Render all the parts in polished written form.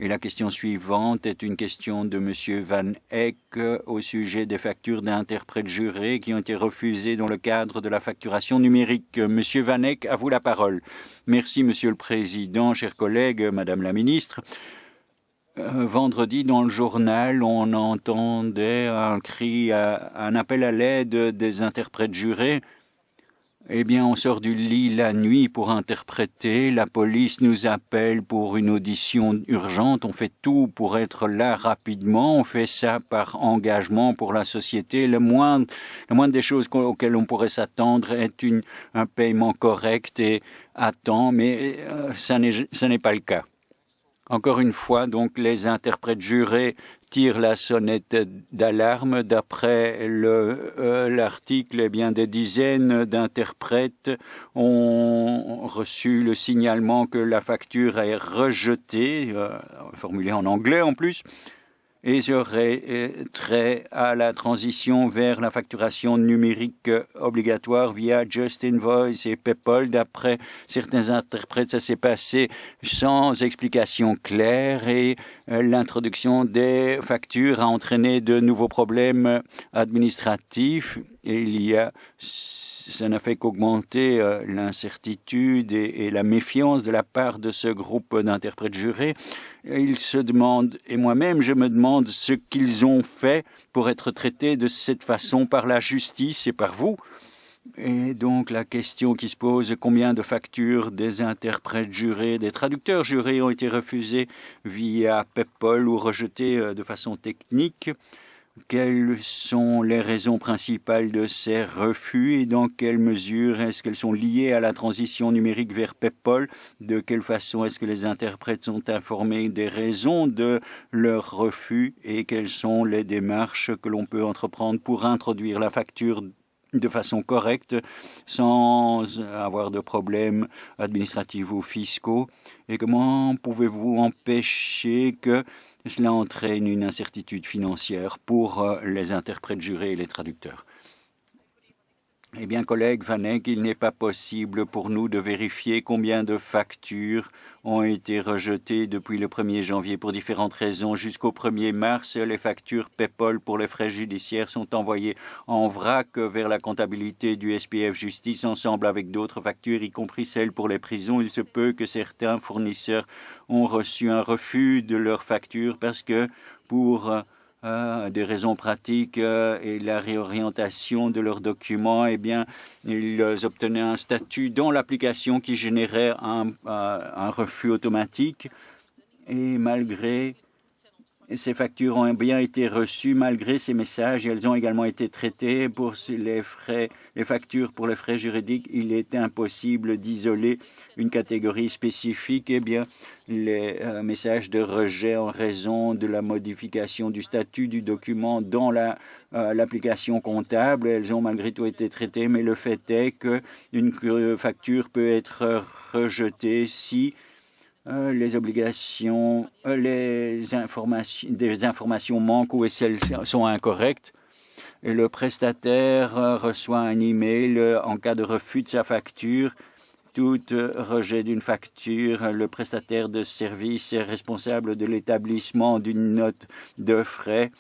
Et la question suivante est une question de M. Van Eyck au sujet des factures d'interprètes jurés qui ont été refusées dans le cadre de la facturation numérique. M. Van Eyck, à vous la parole. Merci, Monsieur le Président, chers collègues, Madame la Ministre. Vendredi, dans le journal, on entendait un cri, un appel à l'aide des interprètes jurés. Eh bien, on sort du lit la nuit pour interpréter. La police nous appelle pour une audition urgente. On fait tout pour être là rapidement. On fait ça par engagement pour la société. La moindre des choses auxquelles on pourrait s'attendre est un paiement correct et à temps, mais ça n'est pas le cas. Encore une fois, donc, les interprètes jurés tirent la sonnette d'alarme. D'après l'article, eh bien, des dizaines d'interprètes ont reçu le signalement que la facture est rejetée, formulée en anglais en plus, et serait trait à la transition vers la facturation numérique obligatoire via Just Invoice et PayPal. D'après certains interprètes, ça s'est passé sans explication claire et l'introduction des factures a entraîné de nouveaux problèmes administratifs et ça n'a fait qu'augmenter l'incertitude et la méfiance de la part de ce groupe d'interprètes jurés. Ils se demandent, et moi-même je me demande ce qu'ils ont fait pour être traités de cette façon par la justice et par vous. Et donc la question qui se pose, combien de factures des interprètes jurés, des traducteurs jurés ont été refusées via PayPal ou rejetées de façon technique? Quelles sont les raisons principales de ces refus et dans quelle mesure est-ce qu'elles sont liées à la transition numérique vers PayPal? De quelle façon est-ce que les interprètes sont informés des raisons de leur refus et quelles sont les démarches que l'on peut entreprendre pour introduire la facture de façon correcte sans avoir de problèmes administratifs ou fiscaux? Et comment pouvez-vous empêcher que cela entraîne une incertitude financière pour les interprètes jurés et les traducteurs? Eh bien, collègue Van Eyck, il n'est pas possible pour nous de vérifier combien de factures ont été rejetées depuis le 1er janvier pour différentes raisons. Jusqu'au 1er mars, les factures PayPal pour les frais judiciaires sont envoyées en vrac vers la comptabilité du SPF Justice ensemble avec d'autres factures, y compris celles pour les prisons. Il se peut que certains fournisseurs ont reçu un refus de leurs factures parce que pour des raisons pratiques et la réorientation de leurs documents, eh bien, ils obtenaient un statut dans l'application qui générait un refus automatique. Et malgré ces factures ont bien été reçues, malgré ces messages, et elles ont également été traitées pour les factures pour les frais juridiques. Il est impossible d'isoler une catégorie spécifique. Eh bien, les messages de rejet en raison de la modification du statut du document dans l'application comptable, elles ont malgré tout été traitées, mais le fait est qu'une facture peut être rejetée si les obligations, des informations manquent ou elles sont incorrectes. Et le prestataire reçoit un email en cas de refus de sa facture. Tout rejet d'une facture, le prestataire de service est responsable de l'établissement d'une note de frais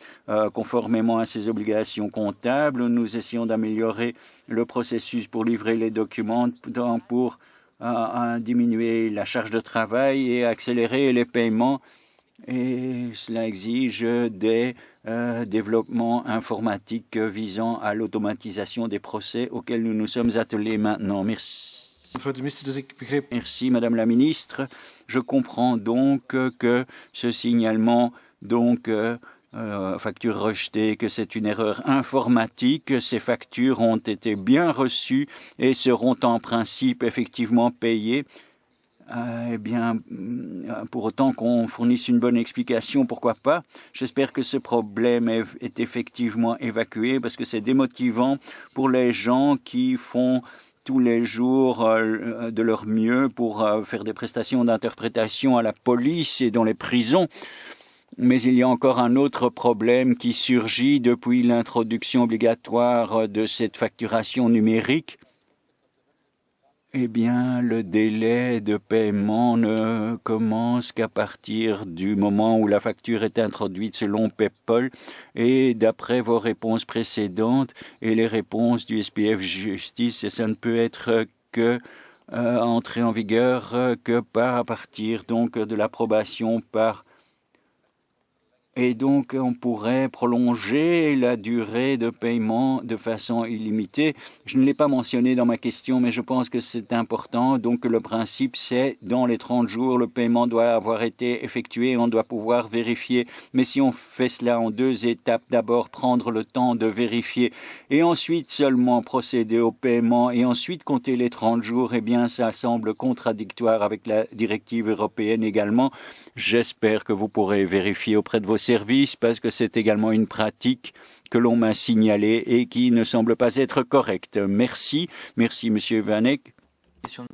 conformément à ses obligations comptables. Nous essayons d'améliorer le processus pour livrer les documents pour diminuer la charge de travail et accélérer les paiements. Et cela exige des développements informatiques visant à l'automatisation des procès auxquels nous nous sommes attelés maintenant. Merci. Merci, Madame la Ministre. Je comprends donc que ce signalement, facture rejetée, que c'est une erreur informatique. Ces factures ont été bien reçues et seront en principe effectivement payées. Eh bien, pour autant qu'on fournisse une bonne explication, pourquoi pas. J'espère que ce problème est effectivement évacué parce que c'est démotivant pour les gens qui font tous les jours de leur mieux pour faire des prestations d'interprétation à la police et dans les prisons. Mais il y a encore un autre problème qui surgit depuis l'introduction obligatoire de cette facturation numérique. Eh bien, le délai de paiement ne commence qu'à partir du moment où la facture est introduite selon PayPal et d'après vos réponses précédentes et les réponses du SPF Justice, et ça ne peut être que entrer en vigueur que à partir donc de l'approbation par. Et donc, on pourrait prolonger la durée de paiement de façon illimitée. Je ne l'ai pas mentionné dans ma question, mais je pense que c'est important. Donc, le principe, c'est dans les 30 jours, le paiement doit avoir été effectué. On doit pouvoir vérifier. Mais si on fait cela en 2 étapes, d'abord prendre le temps de vérifier et ensuite seulement procéder au paiement et ensuite compter les 30 jours, eh bien, ça semble contradictoire avec la directive européenne également. J'espère que vous pourrez vérifier auprès de vos services parce que c'est également une pratique que l'on m'a signalée et qui ne semble pas être correcte. Merci. Merci, Monsieur Van Eck.